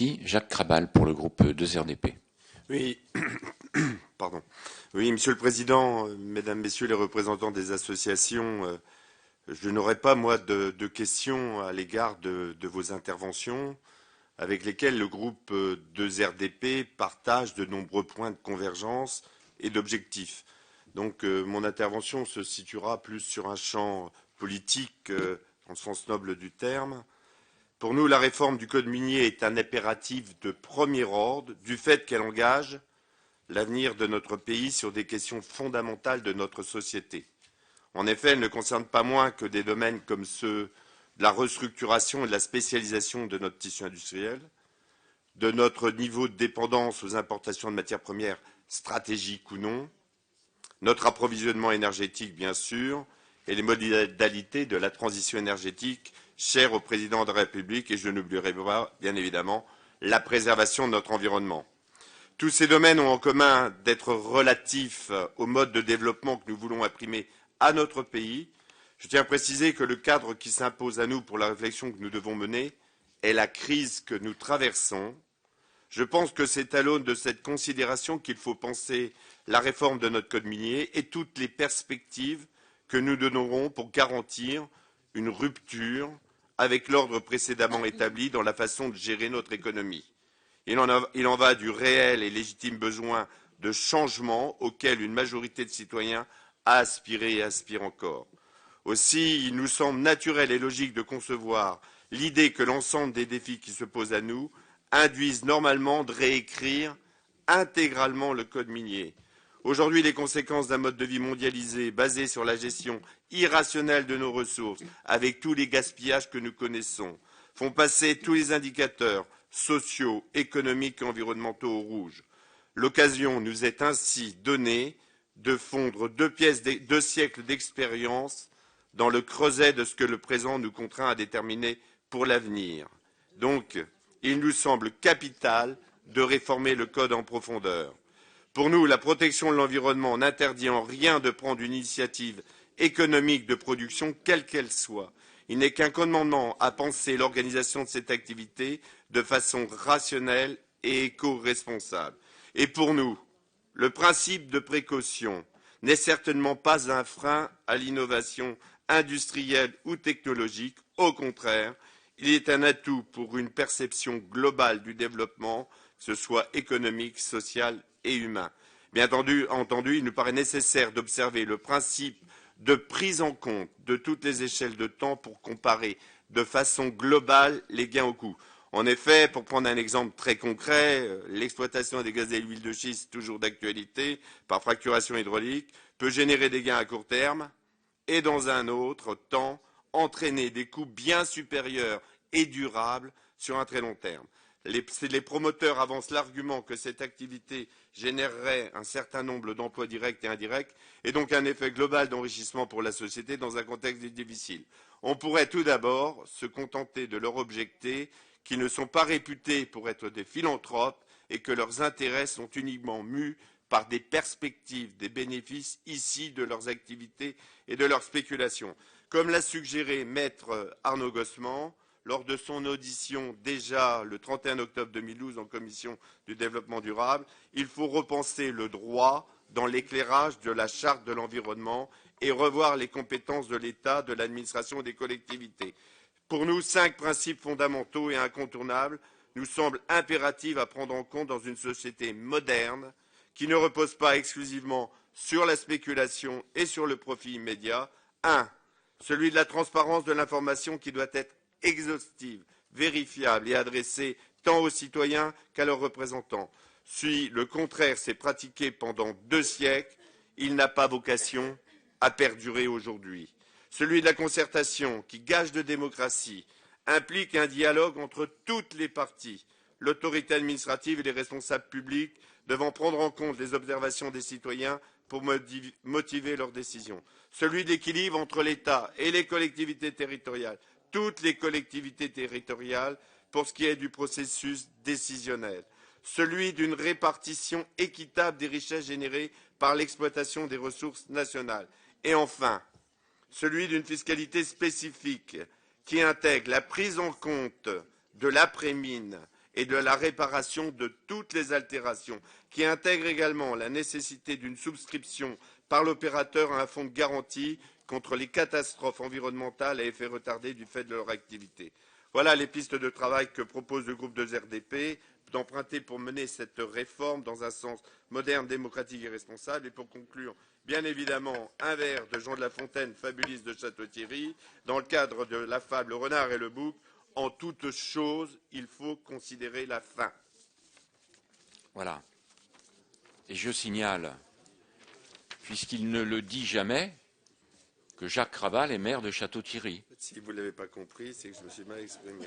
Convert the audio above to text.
Jacques Krabal pour le groupe 2RDP. Oui, pardon. Oui, Monsieur le Président, Mesdames, Messieurs les représentants des associations, je n'aurai pas, moi, de questions à l'égard de vos interventions, avec lesquelles le groupe 2RDP partage de nombreux points de convergence et d'objectifs. Donc, mon intervention se situera plus sur un champ politique, dans le sens noble du terme. Pour nous, la réforme du Code minier est un impératif de premier ordre, du fait qu'elle engage l'avenir de notre pays sur des questions fondamentales de notre société. En effet, elle ne concerne pas moins que des domaines comme ceux de la restructuration et de la spécialisation de notre tissu industriel, de notre niveau de dépendance aux importations de matières premières stratégiques ou non, notre approvisionnement énergétique, bien sûr, et les modalités de la transition énergétique chère au président de la République, et je n'oublierai pas, bien évidemment, la préservation de notre environnement. Tous ces domaines ont en commun d'être relatifs au mode de développement que nous voulons imprimer à notre pays. Je tiens à préciser que le cadre qui s'impose à nous pour la réflexion que nous devons mener est la crise que nous traversons. Je pense que c'est à l'aune de cette considération qu'il faut penser la réforme de notre code minier et toutes les perspectives que nous donnerons pour garantir une rupture avec l'ordre précédemment établi dans la façon de gérer notre économie. Il en va du réel et légitime besoin de changement auquel une majorité de citoyens a aspiré et aspire encore. Aussi, il nous semble naturel et logique de concevoir l'idée que l'ensemble des défis qui se posent à nous induisent normalement de réécrire intégralement le code minier. Aujourd'hui, les conséquences d'un mode de vie mondialisé basé sur la gestion irrationnelle de nos ressources, avec tous les gaspillages que nous connaissons, font passer tous les indicateurs sociaux, économiques et environnementaux au rouge. L'occasion nous est ainsi donnée de fondre deux siècles d'expérience dans le creuset de ce que le présent nous contraint à déterminer pour l'avenir. Donc, il nous semble capital de réformer le Code en profondeur. Pour nous, la protection de l'environnement n'interdit en rien de prendre une initiative économique de production, quelle qu'elle soit. Il n'est qu'un commandement à penser l'organisation de cette activité de façon rationnelle et éco-responsable. Et pour nous, le principe de précaution n'est certainement pas un frein à l'innovation industrielle ou technologique. Au contraire, il est un atout pour une perception globale du développement, que ce soit économique, social et humain. Bien entendu, il nous paraît nécessaire d'observer le principe de prise en compte de toutes les échelles de temps pour comparer de façon globale les gains au coût. En effet, pour prendre un exemple très concret, l'exploitation des gaz et l'huile de schiste, toujours d'actualité, par fracturation hydraulique, peut générer des gains à court terme et dans un autre temps entraîner des coûts bien supérieurs et durables sur un très long terme. Les promoteurs avancent l'argument que cette activité générerait un certain nombre d'emplois directs et indirects et donc un effet global d'enrichissement pour la société dans un contexte difficile. On pourrait tout d'abord se contenter de leur objecter qu'ils ne sont pas réputés pour être des philanthropes et que leurs intérêts sont uniquement mus par des perspectives, des bénéfices issus de leurs activités et de leurs spéculations. Comme l'a suggéré maître Arnaud Gossement, lors de son audition déjà le 31 octobre 2012 en commission du développement durable, il faut repenser le droit dans l'éclairage de la charte de l'environnement et revoir les compétences de l'État, de l'administration et des collectivités. Pour nous, 5 principes fondamentaux et incontournables nous semblent impératifs à prendre en compte dans une société moderne qui ne repose pas exclusivement sur la spéculation et sur le profit immédiat. 1. Celui de la transparence de l'information qui doit être exhaustive, vérifiable et adressée tant aux citoyens qu'à leurs représentants. Si le contraire s'est pratiqué pendant 2 siècles, il n'a pas vocation à perdurer aujourd'hui. Celui de la concertation qui, gage de démocratie, implique un dialogue entre toutes les parties, l'autorité administrative et les responsables publics devant prendre en compte les observations des citoyens pour motiver leurs décisions. Celui de l'équilibre entre l'État et les collectivités territoriales, toutes les collectivités territoriales pour ce qui est du processus décisionnel. Celui d'une répartition équitable des richesses générées par l'exploitation des ressources nationales. Et enfin, celui d'une fiscalité spécifique qui intègre la prise en compte de l'après-mine et de la réparation de toutes les altérations, qui intègre également la nécessité d'une souscription par l'opérateur à un fonds de garantie contre les catastrophes environnementales à effet retardé du fait de leur activité. Voilà les pistes de travail que propose le groupe 2RDP d'emprunter pour mener cette réforme dans un sens moderne, démocratique et responsable. Et pour conclure, bien évidemment, un vers de Jean de La Fontaine, fabuliste de Château-Thierry, dans le cadre de la fable Le Renard et le Bouc, en toute chose, il faut considérer la fin. Voilà. Et je signale, puisqu'il ne le dit jamais, que Jacques Krabal est maire de Château-Thierry. Si vous ne l'avez pas compris, c'est que je me suis mal exprimé.